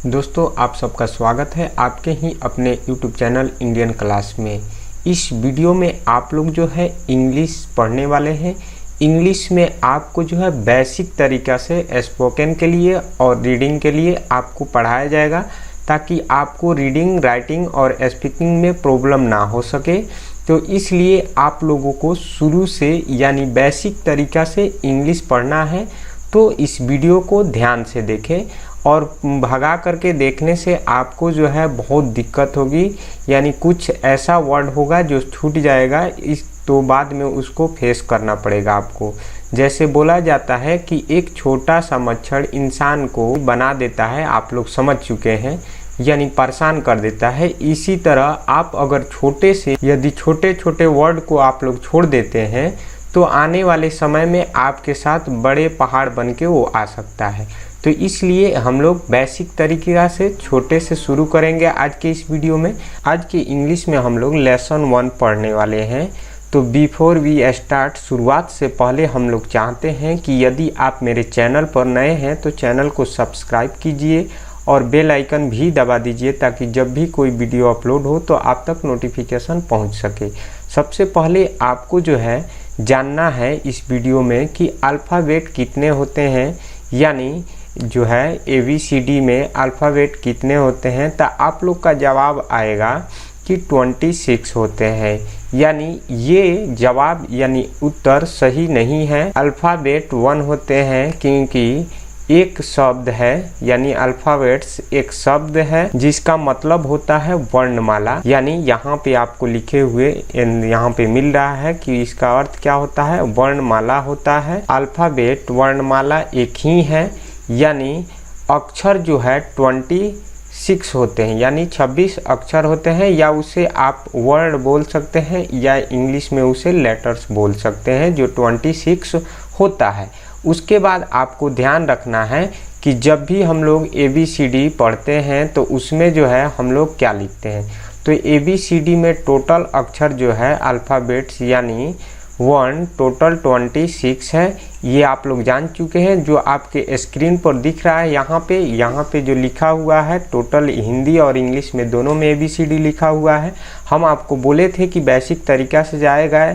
दोस्तों, आप सबका स्वागत है आपके ही अपने YouTube चैनल इंडियन क्लास में। इस वीडियो में आप लोग जो है इंग्लिश पढ़ने वाले हैं। इंग्लिश में आपको जो है बेसिक तरीक़ा से स्पोकन के लिए और रीडिंग के लिए आपको पढ़ाया जाएगा, ताकि आपको रीडिंग, राइटिंग और स्पीकिंग में प्रॉब्लम ना हो सके। तो इसलिए आप लोगों को शुरू से यानी बेसिक तरीक़ा से इंग्लिश पढ़ना है। तो इस वीडियो को ध्यान से देखें और भगा करके देखने से आपको जो है बहुत दिक्कत होगी, यानी कुछ ऐसा वर्ड होगा जो छूट जाएगा, तो बाद में उसको फेस करना पड़ेगा आपको। जैसे बोला जाता है कि एक छोटा सा मच्छर इंसान को बना देता है, आप लोग समझ चुके हैं, यानी परेशान कर देता है। इसी तरह आप अगर यदि छोटे छोटे वर्ड को आप लोग छोड़ देते हैं तो आने वाले समय में आपके साथ बड़े पहाड़ बन के वो आ सकता है। तो इसलिए हम लोग बेसिक तरीक़े से छोटे से शुरू करेंगे आज के इस वीडियो में। आज के इंग्लिश में हम लोग लेसन 1 पढ़ने वाले हैं। तो बिफोर वी स्टार्ट, शुरुआत से पहले हम लोग चाहते हैं कि यदि आप मेरे चैनल पर नए हैं तो चैनल को सब्सक्राइब कीजिए और बेल आइकन भी दबा दीजिए, ताकि जब भी कोई वीडियो अपलोड हो तो आप तक नोटिफिकेशन पहुंच सके। सबसे पहले आपको जो है जानना है इस वीडियो में कि अल्फ़ाबेट कितने होते हैं, यानी जो है ABCD में अल्फ़ाबेट कितने होते हैं। तो आप लोग का जवाब आएगा कि 26 होते हैं। यानी ये जवाब यानी उत्तर सही नहीं है। अल्फ़ाबेट 1 होते हैं, क्योंकि एक शब्द है, यानी अल्फ़ाबेट्स एक शब्द है जिसका मतलब होता है वर्णमाला। यानी यहाँ पे आपको लिखे हुए यहाँ पे मिल रहा है कि इसका अर्थ क्या होता है, वर्णमाला होता है। अल्फ़ाबेट वर्णमाला एक ही है, यानी अक्षर जो है 26 होते हैं, यानी 26 अक्षर होते हैं, या उसे आप वर्ड बोल सकते हैं या इंग्लिश में उसे लेटर्स बोल सकते हैं, जो 26 होता है। उसके बाद आपको ध्यान रखना है कि जब भी हम लोग ABCD पढ़ते हैं तो उसमें जो है हम लोग क्या लिखते हैं। तो ABCD में टोटल अक्षर जो है अल्फ़ाबेट्स यानी 1 टोटल 26 है। ये आप लोग जान चुके हैं, जो आपके स्क्रीन पर दिख रहा है यहाँ पे जो लिखा हुआ है टोटल हिंदी और इंग्लिश में दोनों में ABCD लिखा हुआ है। हम आपको बोले थे कि बेसिक तरीक़ा से जाएगा,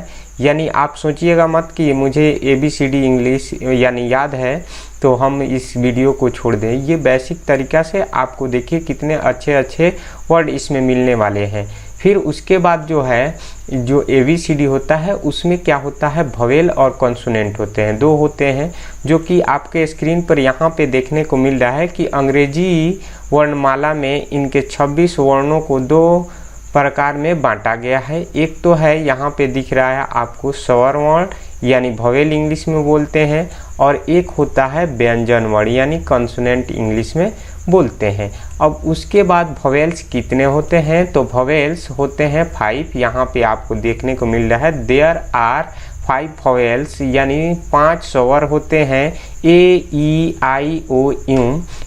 यानी आप सोचिएगा मत कि मुझे ABCD इंग्लिश यानी याद है तो हम इस वीडियो को छोड़ दें। ये बेसिक तरीक़ा से आपको देखिए कितने अच्छे अच्छे वर्ड इसमें मिलने वाले हैं। फिर उसके बाद जो है जो ABCD होता है उसमें क्या होता है, भवेल और कॉन्सोनेंट होते हैं, 2 होते हैं, जो कि आपके स्क्रीन पर यहाँ पे देखने को मिल रहा है कि अंग्रेजी वर्णमाला में इनके 26 वर्णों को 2 प्रकार में बांटा गया है। एक तो है यहाँ पे दिख रहा है आपको स्वर वर्ण, यानी भवेल इंग्लिश में बोलते हैं, और एक होता है व्यंजन वर्ण, यानी कॉन्सोनेंट इंग्लिश में बोलते हैं। अब उसके बाद भवेल्स कितने होते हैं, तो भवेल्स होते हैं 5। यहाँ पे आपको देखने को मिल रहा है देयर आर 5 भवेल्स, यानी 5 स्वर होते हैं। A-E-I-O-U,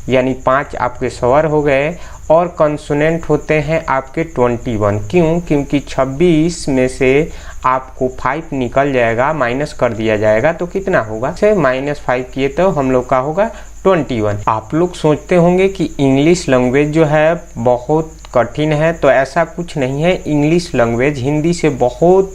यानी 5 आपके स्वर हो गए। और कॉन्सोनेंट होते हैं आपके 21। क्यों? क्योंकि 26 में से आपको 5 निकल जाएगा, माइनस कर दिया जाएगा, तो कितना होगा, से -5 किए तो हम लोग का होगा 21। आप लोग सोचते होंगे कि इंग्लिश लैंग्वेज जो है बहुत कठिन है, तो ऐसा कुछ नहीं है। इंग्लिश लैंग्वेज हिंदी से बहुत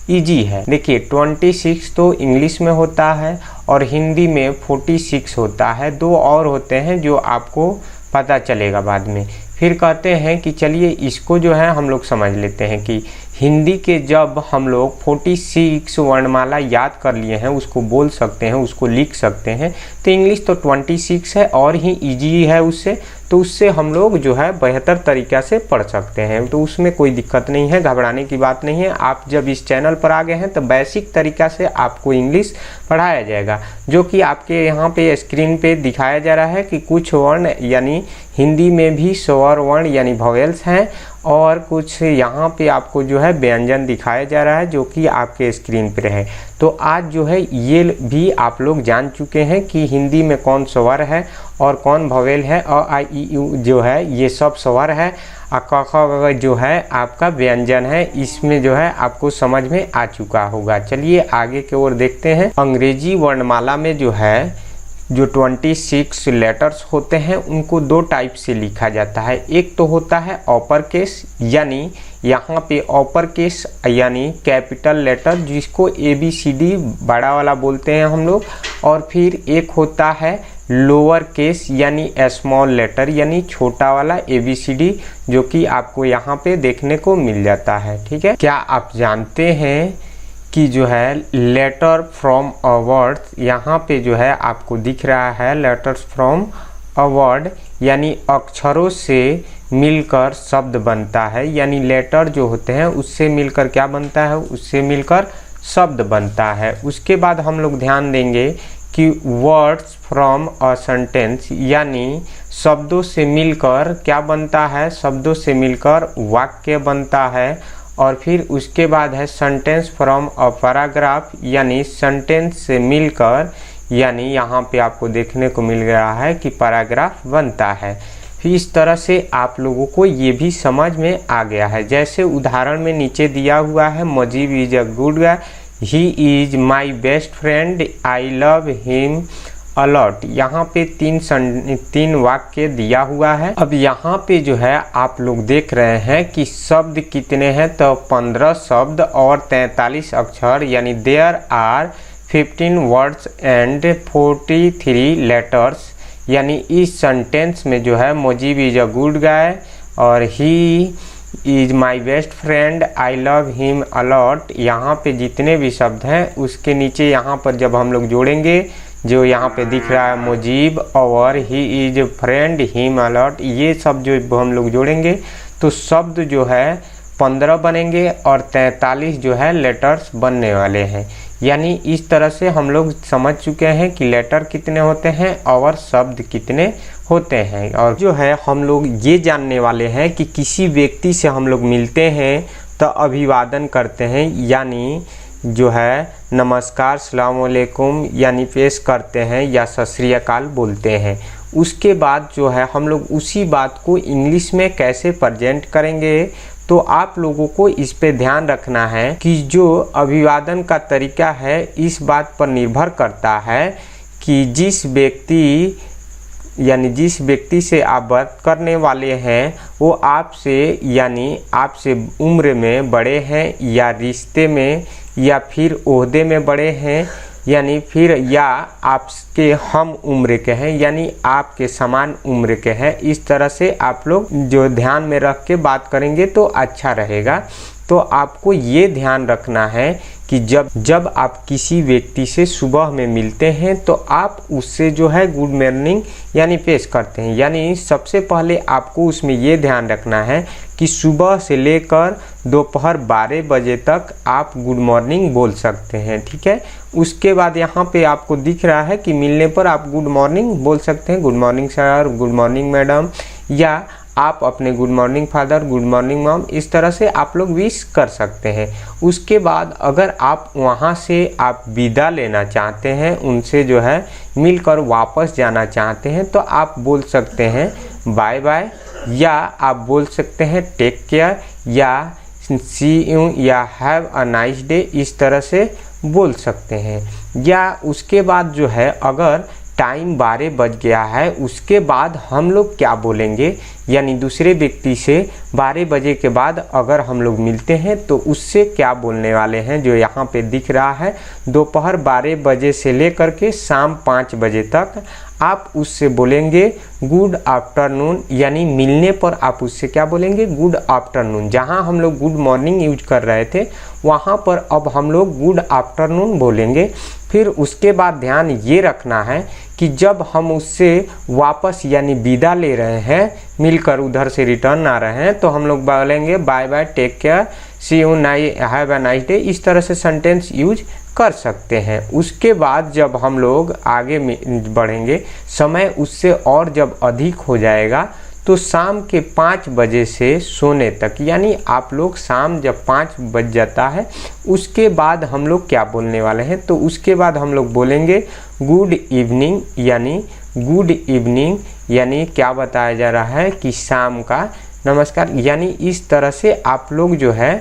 ईजी है। देखिए 26 तो इंग्लिश में होता है और हिंदी में 46 होता है। 2 और होते हैं जो आपको पता चलेगा बाद में। फिर कहते हैं कि चलिए इसको जो है हम लोग समझ लेते हैं कि हिंदी के जब हम लोग 46 वर्णमाला याद कर लिए हैं, उसको बोल सकते हैं, उसको लिख सकते हैं, तो इंग्लिश तो 26 है और ही इजी है उससे, तो उससे हम लोग जो है बेहतर तरीक़ा से पढ़ सकते हैं। तो उसमें कोई दिक्कत नहीं है, घबराने की बात नहीं है। आप जब इस चैनल पर आ गए हैं तो बेसिक तरीक़ा से आपको इंग्लिश पढ़ाया जाएगा, जो कि आपके यहाँ पे स्क्रीन पे दिखाया जा रहा है कि कुछ वर्ण यानी हिंदी में भी स्वर वर्ण यानी भवेल्स हैं, और कुछ यहाँ पे आपको जो है व्यंजन दिखाया जा रहा है, जो कि आपके स्क्रीन पर है। तो आज जो है ये भी आप लोग जान चुके हैं कि हिंदी में कौन स्वर है और कौन भवेल है। A-I-E-U जो है ये सब स्वर है, क ख जो है आपका व्यंजन है। इसमें जो है आपको समझ में आ चुका होगा। चलिए आगे की ओर देखते हैं। अंग्रेजी वर्णमाला में जो है जो 26 लेटर्स होते हैं उनको दो टाइप से लिखा जाता है। एक तो होता है अपर केस, यानी यहाँ पे अपर केस यानी कैपिटल लेटर जिसको ABCD बड़ा वाला बोलते हैं हम लोग, और फिर एक होता है लोअर केस यानी स्मॉल लेटर यानी छोटा वाला ABCD, जो कि आपको यहाँ पे देखने को मिल जाता है। ठीक है, क्या आप जानते हैं कि जो है लेटर फ्रॉम अ वर्ड, यहाँ पे जो है आपको दिख रहा है लेटर्स फ्रॉम अ वर्ड यानी अक्षरों से मिलकर शब्द बनता है, यानी लेटर जो होते हैं उससे मिलकर क्या बनता है, उससे मिलकर शब्द बनता है। उसके बाद हम लोग ध्यान देंगे कि वर्ड्स फ्रॉम अ सेंटेंस यानी शब्दों से मिलकर क्या बनता है, शब्दों से मिलकर वाक्य बनता है। और फिर उसके बाद है सेंटेंस फ्रॉम अ पैराग्राफ यानी सेंटेंस से मिलकर, यानी यहाँ पे आपको देखने को मिल रहा है कि पैराग्राफ बनता है। फिर इस तरह से आप लोगों को ये भी समझ में आ गया है। जैसे उदाहरण में नीचे दिया हुआ है, Mujib is a good guy, he is my best friend, I love him a lot. यहाँ पे तीन वाक्य दिया हुआ है। अब यहाँ पे जो है आप लोग देख रहे हैं कि शब्द कितने हैं, तो 15 शब्द और 43 अक्षर, यानी there are 15 words and 43 letters. यानी इस सेंटेंस में जो है Mujib is a good guy और he is my best friend, I love him a lot, यहाँ पे जितने भी शब्द हैं उसके नीचे यहाँ पर जब हम लोग जोड़ेंगे, जो यहाँ पे दिख रहा है मुजीब और he is friend him a lot, ये सब जो हम लोग जोड़ेंगे तो शब्द जो है 15 बनेंगे और 43 जो है लेटर्स बनने वाले हैं। यानी इस तरह से हम लोग समझ चुके हैं कि लेटर कितने होते हैं और शब्द कितने होते हैं। और जो है हम लोग ये जानने वाले हैं कि किसी व्यक्ति से हम लोग मिलते हैं तो अभिवादन करते हैं, यानी जो है नमस्कार, अस्सलाम वालेकुम यानी पेश करते हैं या सत श्री अकाल बोलते हैं। उसके बाद जो है हम लोग उसी बात को इंग्लिश में कैसे प्रेजेंट करेंगे, तो आप लोगों को इस पे ध्यान रखना है कि जो अभिवादन का तरीका है इस बात पर निर्भर करता है कि जिस व्यक्ति से आप बात करने वाले हैं वो आपसे यानी आपसे उम्र में बड़े हैं या रिश्ते में या फिर ओहदे में बड़े हैं, यानी फिर या आपके हम उम्र के हैं यानी आपके समान उम्र के हैं। इस तरह से आप लोग जो ध्यान में रख के बात करेंगे तो अच्छा रहेगा। तो आपको ये ध्यान रखना है कि जब आप किसी व्यक्ति से सुबह में मिलते हैं तो आप उससे जो है गुड मॉर्निंग यानी पेश करते हैं। यानी सबसे पहले आपको उसमें ये ध्यान रखना है कि सुबह से लेकर दोपहर 12 बजे तक आप गुड मॉर्निंग बोल सकते हैं। ठीक है, उसके बाद यहाँ पे आपको दिख रहा है कि मिलने पर आप गुड मॉर्निंग बोल सकते हैं, good morning sir, good morning madam, या आप अपने good morning father, good morning mom, इस तरह से आप लोग विश कर सकते हैं। उसके बाद अगर आप वहाँ से आप विदा लेना चाहते हैं, उनसे जो है मिलकर वापस जाना चाहते हैं, तो आप बोल सकते हैं बाय बाय, या आप बोल सकते हैं टेक केयर या सी यू या हैव अ नाइस डे, इस तरह से बोल सकते हैं। या उसके बाद जो है अगर टाइम 12 बज गया है उसके बाद हम लोग क्या बोलेंगे, यानी दूसरे व्यक्ति से 12 बजे के बाद अगर हम लोग मिलते हैं तो उससे क्या बोलने वाले हैं, जो यहाँ पे दिख रहा है दोपहर 12 बजे से लेकर के शाम 5 बजे तक आप उससे बोलेंगे गुड आफ्टरनून, यानी मिलने पर आप उससे क्या बोलेंगे गुड आफ्टरनून। जहाँ हम लोग गुड मॉर्निंग यूज कर रहे थे वहाँ पर अब हम लोग गुड आफ्टरनून बोलेंगे। फिर उसके बाद ध्यान ये रखना है कि जब हम उससे वापस यानी विदा ले रहे हैं, मिलकर उधर से रिटर्न आ रहे हैं, तो हम लोग बोलेंगे bye bye, take care, see you, have a nice day, इस तरह से सेंटेंस यूज कर सकते हैं। उसके बाद जब हम लोग आगे बढ़ेंगे, समय उससे और जब अधिक हो जाएगा तो शाम के 5 बजे से सोने तक, यानी आप लोग शाम जब 5 बज जाता है उसके बाद हम लोग क्या बोलने वाले हैं, तो उसके बाद हम लोग बोलेंगे गुड इवनिंग, यानी गुड इवनिंग यानी क्या बताया जा रहा है कि शाम का नमस्कार। यानी इस तरह से आप लोग जो है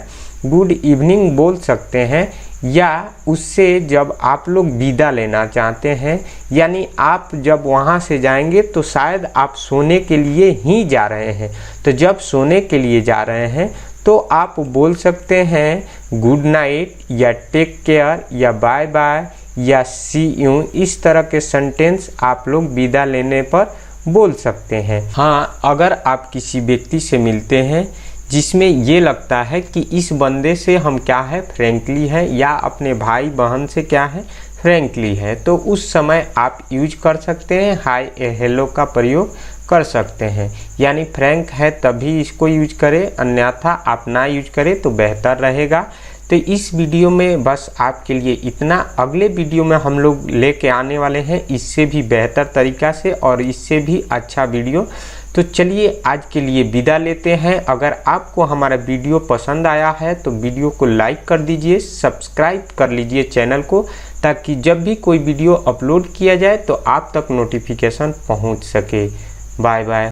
गुड इवनिंग बोल सकते हैं। या उससे जब आप लोग विदा लेना चाहते हैं, यानी आप जब वहाँ से जाएंगे तो शायद आप सोने के लिए ही जा रहे हैं, तो जब सोने के लिए जा रहे हैं तो आप बोल सकते हैं गुड नाइट या टेक केयर या बाय बाय या सी यू। इस तरह के सेंटेंस आप लोग विदा लेने पर बोल सकते हैं। हाँ, अगर आप किसी व्यक्ति से मिलते हैं जिसमें ये लगता है कि इस बंदे से हम क्या है फ्रेंकली है, या अपने भाई बहन से क्या है फ्रेंकली है, तो उस समय आप यूज कर सकते हैं हाय हेलो का प्रयोग कर सकते हैं। यानी फ्रैंक है तभी इसको यूज करें, अन्यथा आप ना यूज करें तो बेहतर रहेगा। तो इस वीडियो में बस आपके लिए इतना। अगले वीडियो में हम लोग लेके आने वाले हैं इससे भी बेहतर तरीका से और इससे भी अच्छा वीडियो। तो चलिए आज के लिए विदा लेते हैं। अगर आपको हमारा वीडियो पसंद आया है तो वीडियो को लाइक कर दीजिए, सब्सक्राइब कर लीजिए चैनल को, ताकि जब भी कोई वीडियो अपलोड किया जाए तो आप तक नोटिफिकेशन पहुंच सके। Bye bye.